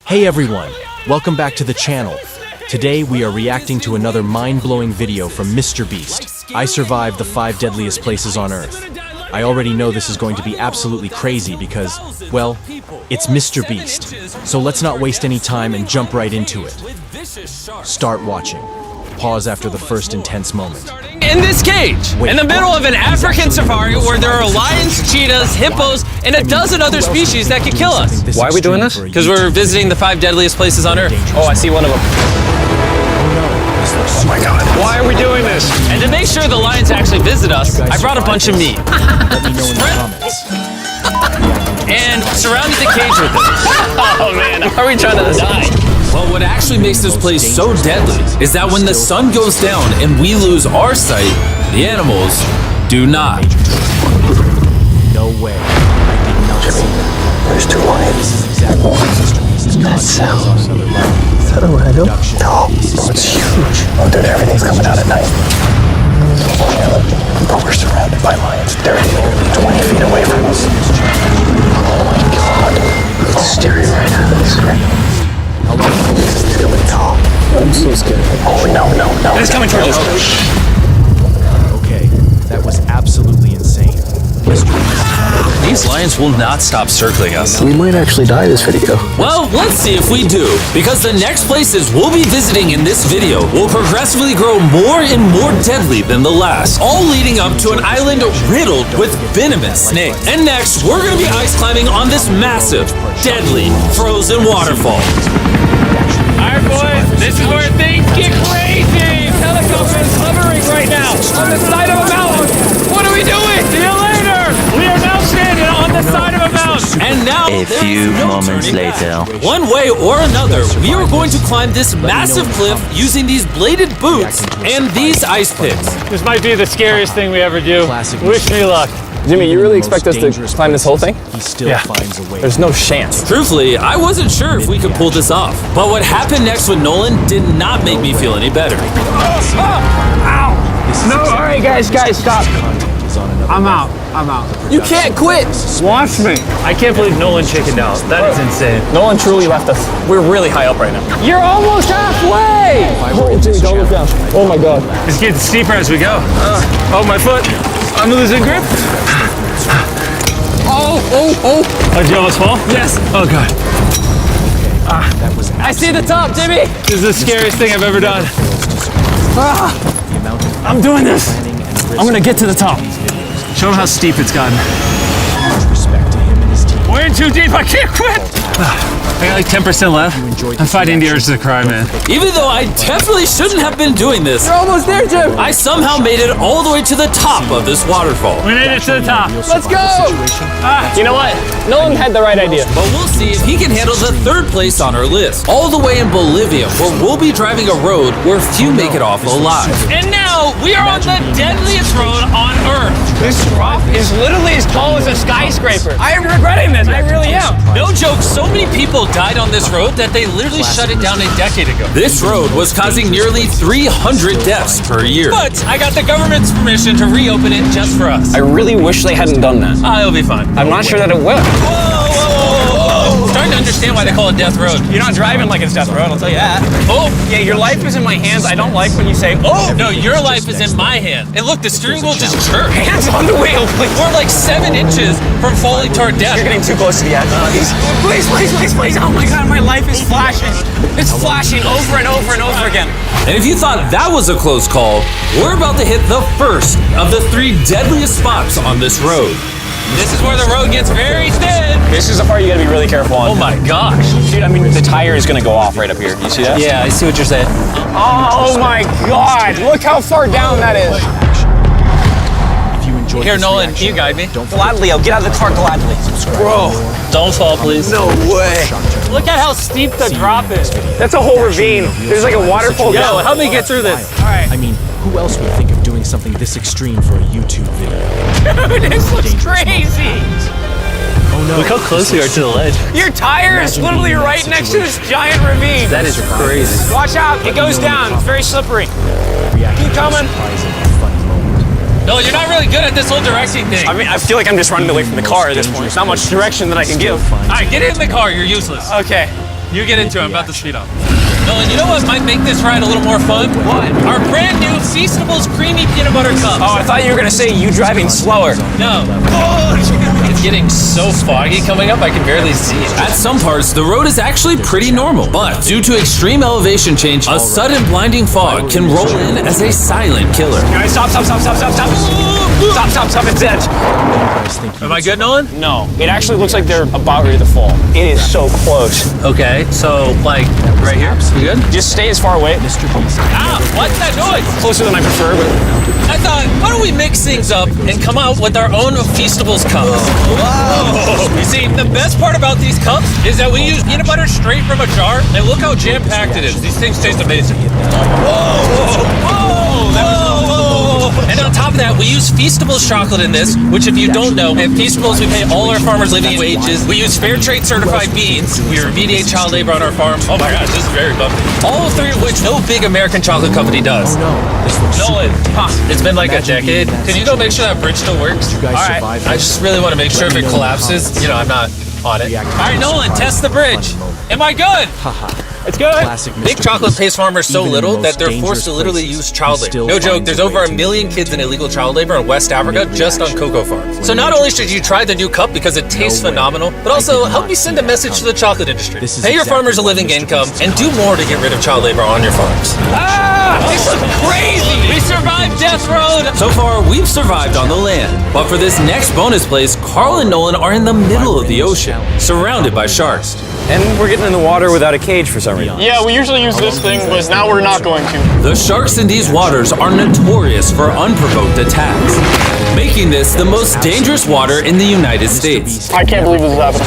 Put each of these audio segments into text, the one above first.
Hey everyone, welcome back to the channel. Today we are reacting to another mind-blowing video from Mrbeast. I survived the 5 deadliest places on Earth. I already know this is going to be absolutely crazy because, well, it's Mrbeast. So let's not waste any time and jump right into it. Start watching. Pause after the first intense moment. In this cage, in the middle of an African safari where there are lions, cheetahs, hippos, and a dozen other species that could kill us. Why are we doing this? Because we're visiting the 5 deadliest places on Earth. Oh, I see one of them. Oh my God. Why are we doing this? And to make sure the lions actually visit us, I brought a bunch of meat. Let me know in the comments. And surrounded the cage with it. Oh man, are we trying to die? Well, what actually makes this place so deadly is that when the sun goes down and we lose our sight, the animals do not. No way. I did not see that. There's 2 lions. That sound. Is that a rhino? No, it's huge. Oh, dude, everything's coming out at night. But we're surrounded by lions. They're literally 20 feet away from us. Oh my God. It's staring right at us. It's really tall. I'm so scared. Oh, no. It's coming towards us. Okay, that was absolutely insane. These lions will not stop circling us. We might actually die this video. Well, let's see if we do. Because the next places we'll be visiting in this video will progressively grow more and more deadly than the last, all leading up to an island riddled with venomous snakes. And next, we're going to be ice climbing on this massive, deadly, frozen waterfall. Alright boys, this is where things get crazy! Helicopters hovering right now on the side of a mountain! What are we doing? See you later! We are now standing on the side of a mountain! And now, a few moments later. One way or another, we are going to climb this massive cliff using these bladed boots and these ice picks. This might be the scariest thing we ever do. Wish me luck. Jimmy, you really expect us to climb this whole thing? He still finds a way. There's no chance. Truthfully, I wasn't sure if we could pull this off. But what happened next with Nolan did not make me feel any better. No, all right, guys, stop. I'm out. You can't quit! Watch me. I can't believe Nolan chickened out. That is insane. Nolan truly left us. We're really high up right now. You're almost halfway. Oh, Jimmy, don't look down. Oh my God. It's getting steeper as we go. Oh, my foot. I'm losing grip. Oh, did you almost fall? Yes. Oh, God. That was I see the top, Jimmy! This is the scariest thing I've ever done. the amount of I'm doing this. planning and I'm gonna get to the top. Show him how steep it's gotten. respect to him and his team. We're in too deep. I can't quit. I got like 10% left. I'm fighting the urge to cry, man. Even though I definitely shouldn't have been doing this, We're almost there, Jim! I somehow made it all the way to the top of this waterfall. We made it to the top. Let's go! You know what? Nolan had the right idea. But we'll see if he can handle the 3rd place on our list. All the way in Bolivia, where we'll be driving a road where few make it off alive. And now, we are on the deadliest road on Earth. This drop is literally as tall as a skyscraper. I am regretting this. I really am. No joke, so many people died on this road that they literally shut it down a decade ago. This road was causing nearly 300 deaths per year. But I got the government's permission to reopen it just for us. I really wish they hadn't done that. It'll be fine. I'm not sure that it will. Whoa. Starting to understand why they call it Death Road. You're not driving like it's death road, I'll tell you that. Oh, Yeah, your life is in my hands. I don't like when you say, oh! no, your life is in my hand. And look, the steering wheel just jerked. Hands on the wheel, please. We're like 7 inches from falling to our death. You're getting too close to the edge. Please. Oh my God, my life is flashing. It's flashing over and over and over again. And if you thought that was a close call, we're about to hit the first of the 3 deadliest spots on this road. This is where the road gets very thin. This is the part you gotta be really careful on. Oh my gosh. Dude, I mean, the tire is gonna go off right up here. You see that? Yeah, I see what you're saying. Oh my God, look how far down that is. If you enjoyed Here, this Nolan, reaction, you guide me. Gladly, I'll get out of the car gladly. Bro, don't fall, please. No way. Look at how steep the drop is. That's a whole ravine. There's like a waterfall Yo, down. help me get through this. I mean, who else would think of doing something this extreme for a YouTube video? Dude, this looks crazy. Oh no. Look how close we are to the ledge. Your tire is literally right next to this giant ravine. That is crazy. Watch out, it goes down. It's very slippery. Keep coming. No, you're not really good at this whole directing thing. I mean, I feel like I'm just running away from the car at this point. There's not much direction that I can give. All right, get in the car. You're useless. Okay. You get into it. I'm about to speed up. Nolan, you know what might make this ride a little more fun? What? Our brand new Feastables Creamy Peanut Butter Cups. Oh, I thought you were gonna say you driving slower. No. It's getting so foggy coming up, I can barely see it. At some parts, the road is actually pretty normal, but due to extreme elevation change, a sudden blinding fog can roll in as a silent killer. Guys, stop, it's dead. Am I good, Nolan? No, it actually looks like they're about ready to fall. It is so close. Okay, so like right here. We good? Just stay as far away. Mrbeast. Ah, what's that noise? Closer than I prefer, but I thought, why don't we mix things up and come out with our own Feastables cups? Wow! You see, the best part about these cups is that we use peanut butter straight from a jar, and look how jam-packed it is. These things taste amazing. And on top of that, we use Feastables chocolate in this, which if you don't know, at Feastables we pay all our farmers living wages. We use fair trade certified beans. We remediate child labor on our farm. Oh my gosh, this is very bumpy. All three of which no big American chocolate company does. Nolan, it's been like a decade. Can you go make sure that bridge still works? You guys All right, survived I just really want to make sure if it collapses, you know, I'm not on it. All right, Nolan, test the bridge. Am I good? it's good. Classic Big Mr. chocolate Beast. pays farmers so Even in little the that most they're dangerous forced to literally places, use child he labor. still No joke, finds there's a over way a to million kids in illegal child labor in West Africa just on cocoa farms. So not only should you try the new cup because it tastes way. phenomenal, but I also did help not me see send a that message to the chocolate industry. This is Pay your exactly farmers a why living Mr. income Beast and do more to get rid of child labor on your farms. Ah, this is crazy. We survived Death Road! So far, we've survived on the land. But for this next bonus place, Carl and Nolan are in the middle of the ocean, surrounded by sharks. And we're getting in the water without a cage for some reason. Yeah, we usually use this thing, but now we're not going to. The sharks in these waters are notorious for unprovoked attacks, making this the most dangerous water in the United States. I can't believe this is happening.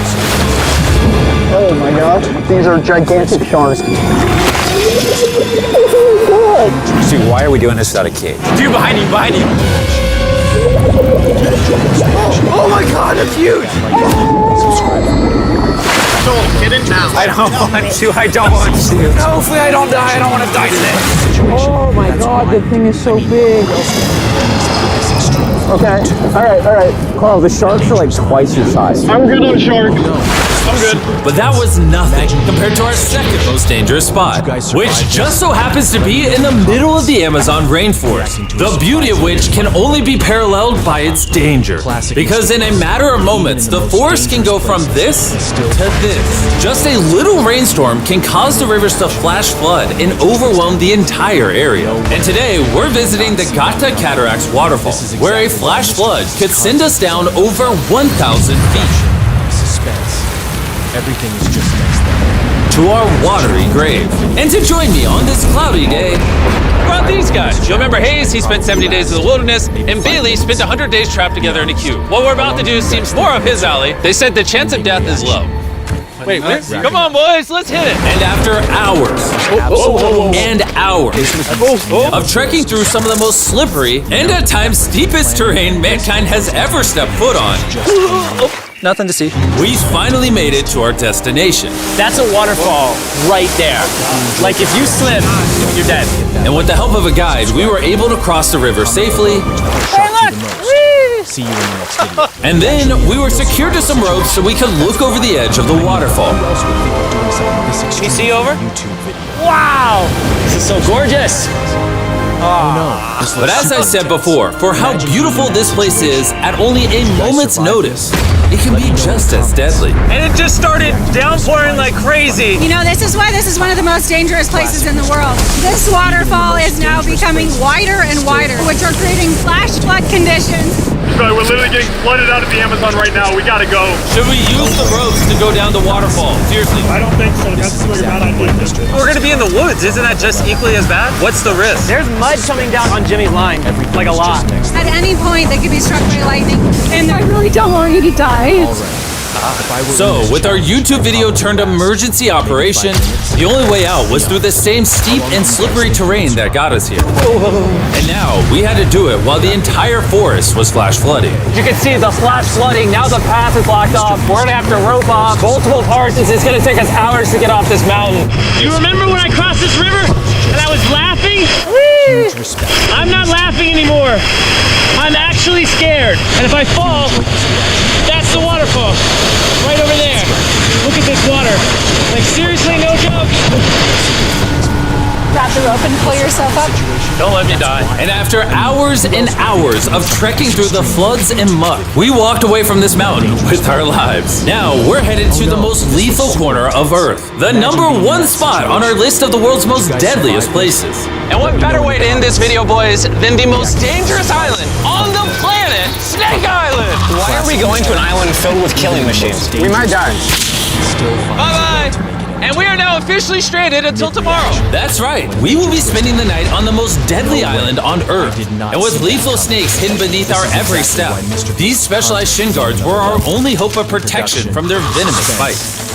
Oh my gosh, these are gigantic sharks. Dude, why are we doing this without a cage? Dude, behind you. Oh my god, that's huge! Get in now. I don't want to. No, hopefully I don't die. I don't want to die today. Oh my god, the thing is so big. Okay, alright. Carl, the sharks are like twice your size. I'm good on shark. I'm good. But that was nothing compared to our second most dangerous spot, which just so happens to be in the middle of the Amazon rainforest. The beauty of which can only be paralleled by its danger. Because in a matter of moments, the forest can go from this to this. Just a little rainstorm can cause the rivers to flash flood and overwhelm the entire area. And today, we're visiting the Gata Cataracts waterfall, where a flash flood could send us down over 1,000 feet. Suspense. Everything is just next there. To our watery grave. And to join me on this cloudy day, what about these guys? You'll remember Hayes, he spent 70 days in the wilderness, and Bailey spent 100 days trapped together in a cube. What we're about to do seems more up his alley. They said the chance of death is low. Wait, come on, boys, let's hit it. And after hours and hours of trekking through some of the most slippery and at times steepest terrain mankind has ever stepped foot on, nothing to see. We finally made it to our destination. That's a waterfall right there. Like if you slip, you're dead. And with the help of a guide, we were able to cross the river safely. See you in the next video. And then we were secured to some ropes so we could look over the edge of the waterfall. Can you see over? YouTube video. Wow! This is so gorgeous. But as I said before, for how beautiful this place is, at only a moment's notice, it can be just as deadly. And it just started downpouring like crazy. You know, this is why this is one of the most dangerous places in the world. This waterfall is now becoming wider and wider, which are creating flash flood conditions. Sorry, we're literally getting flooded out of the Amazon right now. We gotta go. Should we use the ropes to go down the waterfall? Seriously. I don't think so. That's really bad idea. We're gonna be in the woods. Isn't that just equally as bad? What's the risk? There's mud coming down on Jimmy's line. Like a lot. At any point, they could be struck by lightning. And I really don't want you to die. So, with our YouTube video turned emergency operation, the only way out was through the same steep and slippery terrain that got us here. And now, we had to do it while the entire forest was flash flooding. You can see the flash flooding. Now the path is blocked off. We're gonna have to rope off multiple parts. It's gonna take us hours to get off this mountain. You remember when I crossed this river and I was laughing? I'm not laughing anymore. I'm actually scared. And if I fall, that's That's the waterfall. Right over there. Look at this water. Like seriously, no joke. Grab the rope and pull yourself up. Don't let me die. And after hours and hours of trekking through the floods and muck, we walked away from this mountain with our lives. Now we're headed to the most lethal corner of Earth, the #1 spot on our list of the world's most deadliest places. And what better way to end this video, boys, than the most dangerous island on the planet, Snake Island? Why are we going to an island filled with killing machines? We might die. Bye-bye. And we are now officially stranded until tomorrow. That's right. We will be spending the night on the most deadly island on Earth. And with lethal snakes hidden beneath our every step, these specialized shin guards were our only hope of protection from their venomous bites.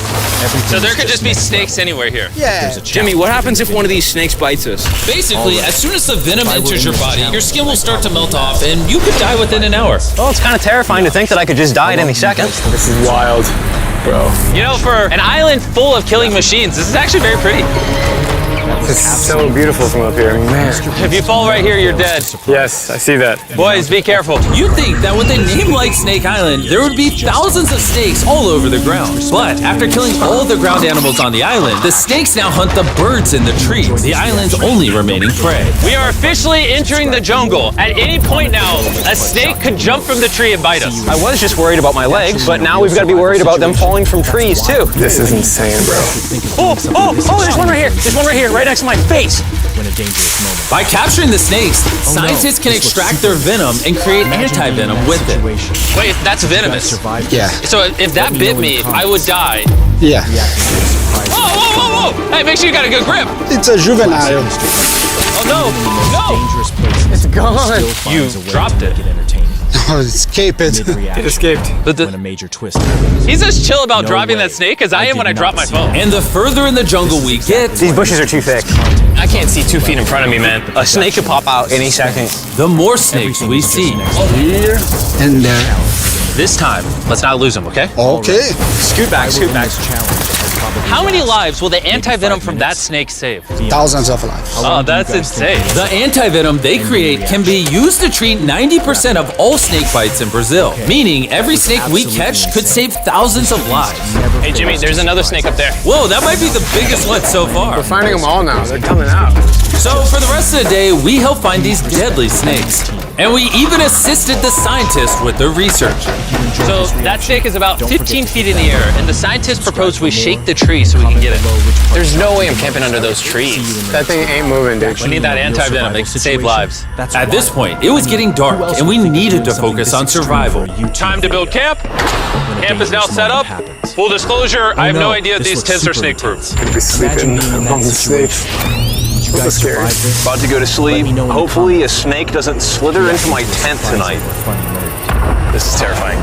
So there could just be snakes anywhere here. Yeah. Jimmy, what happens if one of these snakes bites us? Basically, as soon as the venom enters your body, your skin will start to melt off and you could die within an hour. Well, it's kind of terrifying to think that I could just die at any second. This is wild, bro. You know, for an island full of killing machines, this is actually very pretty. It's so beautiful from up here, man. If you fall right here, you're dead. Yes, I see that. Boys, be careful. You'd think that with a name like Snake Island, there would be thousands of snakes all over the ground. But after killing all the ground animals on the island, the snakes now hunt the birds in the trees, the island's only remaining prey. We are officially entering the jungle. At any point now, a snake could jump from the tree and bite us. I was just worried about my legs, but now we've got to be worried about them falling from trees too. This is insane, bro. Oh, there's one right here. There's one right here, right next to my face. When a dangerous moment. By capturing the snakes, scientists can extract their venom and create anti-venom with it. Wait, that's venomous. Yeah. So if that bit me, I would die. Yeah. Whoa! Hey, make sure you got a good grip. It's a juvenile. Oh no! Dangerous places. It's gone. You dropped it. Oh, escape it. It escaped. When a major twist happens. He's as chill about dropping that snake as I am when I drop my phone. And the further in the jungle we get, These bushes are too thick. I can't see 2 feet in front of me, man. A snake could pop out any second. the more snakes we see. Here and there. This time, let's not lose him, okay? Okay. Scoot back. Challenge. How many lives will the anti-venom from that snake save? Thousands of lives. Oh, that's insane. The anti-venom they create can be used to treat 90% of all snake bites in Brazil, meaning every snake we catch could save thousands of lives. Hey, Jimmy, there's another snake up there. Whoa, that might be the biggest one so far. We're finding them all now. They're coming out. So for the rest of the day, we help find these deadly snakes. And we even assisted the scientists with their research. So that snake is about 15 feet in the air, and the scientists proposed we shake the tree so we can get it. There's no way I'm camping under those trees. That thing ain't moving, dude. We need that anti-venom. It can save lives. At this point, it was getting dark, and we needed to focus on survival. Time to build camp. Camp is now set up. Full disclosure, I have no idea if these tents are snake-proof. Could be sleeping on the snake. So scary. About to go to sleep. Hopefully a snake doesn't slither into my tent tonight. This is terrifying.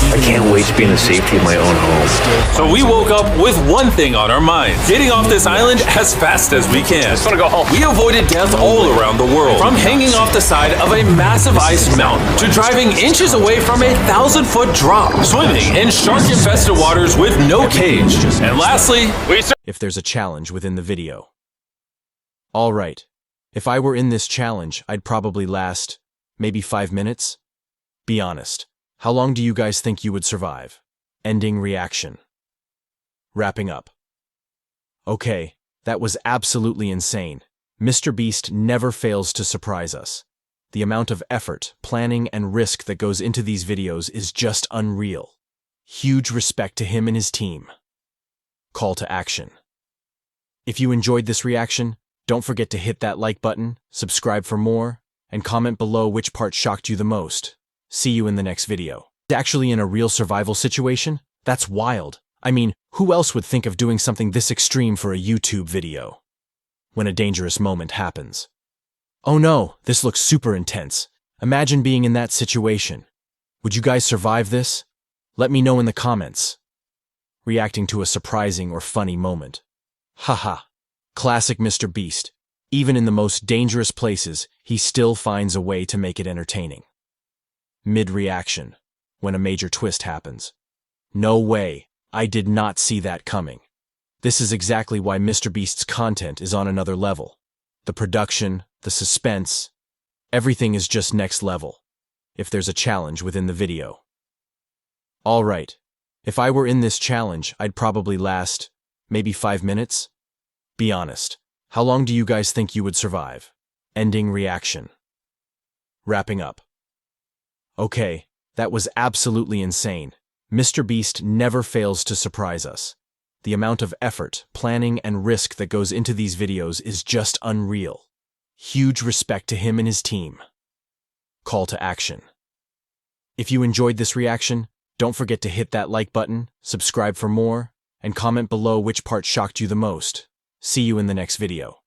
I can't wait to be in the safety of my own home. So we woke up with one thing on our minds: getting off this island as fast as we can. Just want to go home. We avoided death all around the world, from hanging off the side of a massive ice mountain to driving inches away from a 1,000-foot drop, swimming in shark-infested waters with no cage, and lastly, if there's a challenge within the video. Alright, if I were in this challenge, I'd probably last maybe 5 minutes? Be honest. How long do you guys think you would survive? Ending reaction. Wrapping up. Okay, that was absolutely insane. Mrbeast never fails to surprise us. The amount of effort, planning, and risk that goes into these videos is just unreal. Huge respect to him and his team. Call to action. If you enjoyed this reaction, don't forget to hit that like button, subscribe for more, and comment below which part shocked you the most. See you in the next video. Actually in a real survival situation? That's wild. I mean, who else would think of doing something this extreme for a YouTube video? When a dangerous moment happens. Oh no, this looks super intense. Imagine being in that situation. Would you guys survive this? Let me know in the comments. Reacting to a surprising or funny moment. Haha. Classic Mrbeast. Even in the most dangerous places, he still finds a way to make it entertaining. Mid-reaction, when a major twist happens. No way, I did not see that coming. This is exactly why Mrbeast's content is on another level. The production, the suspense, everything is just next level. if there's a challenge within the video. Alright, if I were in this challenge, I'd probably last maybe 5 minutes? Be honest, how long do you guys think you would survive? Ending reaction. Wrapping up. Okay, that was absolutely insane. Mrbeast never fails to surprise us. The amount of effort, planning, and risk that goes into these videos is just unreal. Huge respect to him and his team. Call to action. If you enjoyed this reaction, don't forget to hit that like button, subscribe for more, and comment below which part shocked you the most. See you in the next video.